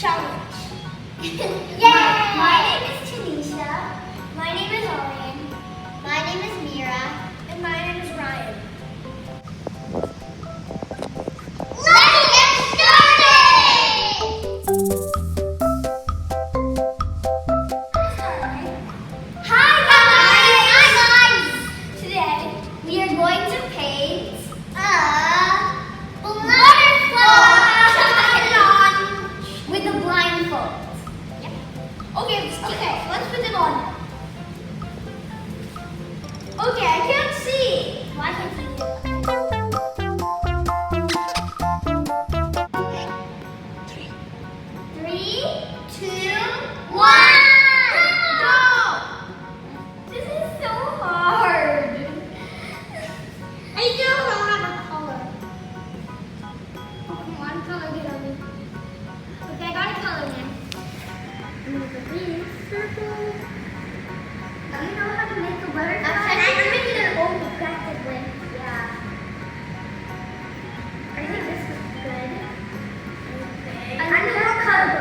challenge. Yay! My name is Tanisha. My name is Aryan. My name is Mira. And my name is Ryan. Let's get started! Hi guys! Today we are going to paint a butterfly with a blindfold. Yep. Okay, let's put it on. Okay, I can't see. Why can't you see? 3, 2, 1, go! This is so hard. I still don't have a color. One color, get on me. Okay, I got a color now. I'm gonna put these circles. Do you know how to make a butterfly? I'm making an old plastic one. Yeah. I think this is good. Okay. I'm gonna color it.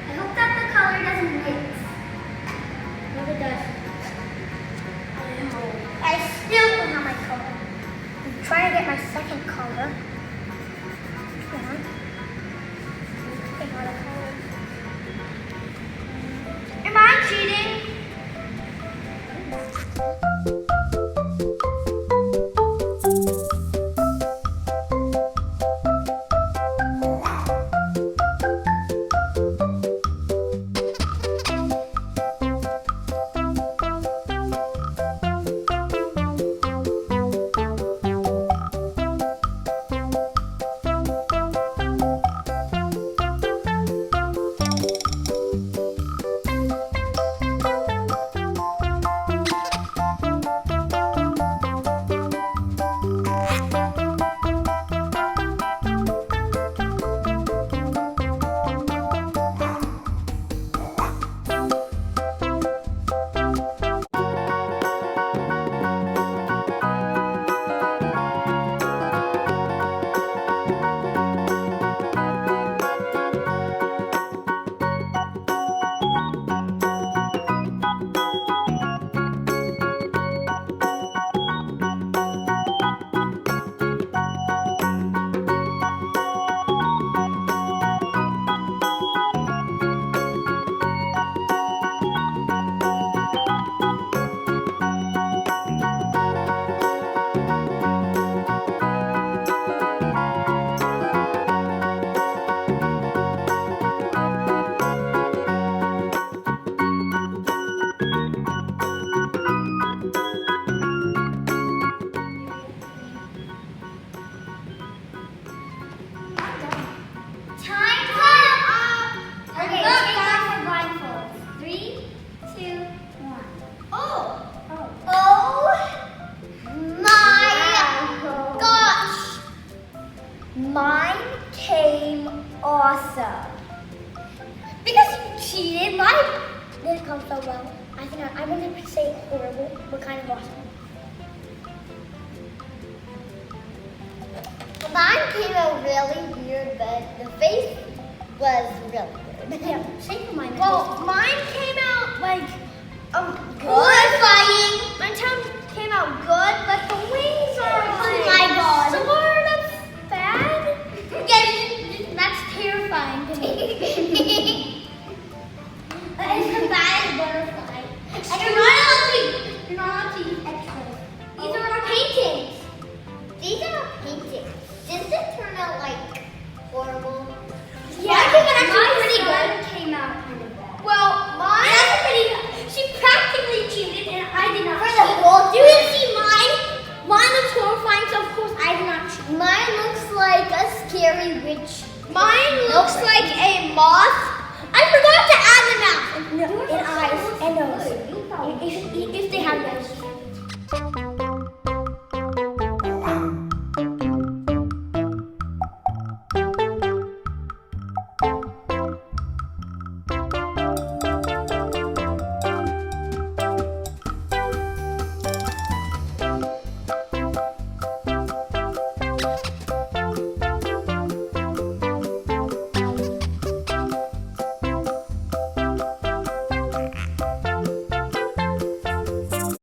I hope that the color doesn't mix. No, it does. I still don't have my color. I'm trying to get my second color. Yeah. Take all the colors. Am I cheating? Mine came awesome. Because you cheated, mine didn't come so well. I think I'm going to say horrible, but kind of awesome. Mine came out really weird, but the face was really weird. Yeah, same for mine. Well, mine came out like horrifying. Mine came out good, but the wings are like, oh my god, sort of bad. Yeah, that's terrifying to me. It's the baddest butterfly. And you're not allowed to use extras. These are our paintings. These are our paintings. Didn't it turn out like horrible? Yeah, I think it actually pretty good. Came out kind of bad. Well, mine. That's pretty. She practically cheated, and I did not. For the whole. Do you see mine? Mine looks horrifying, so of course I did not cheat. Mine looks like a scary witch. Mine looks like a moth. I forgot to add the mouth and eyes and nose. If they have nose.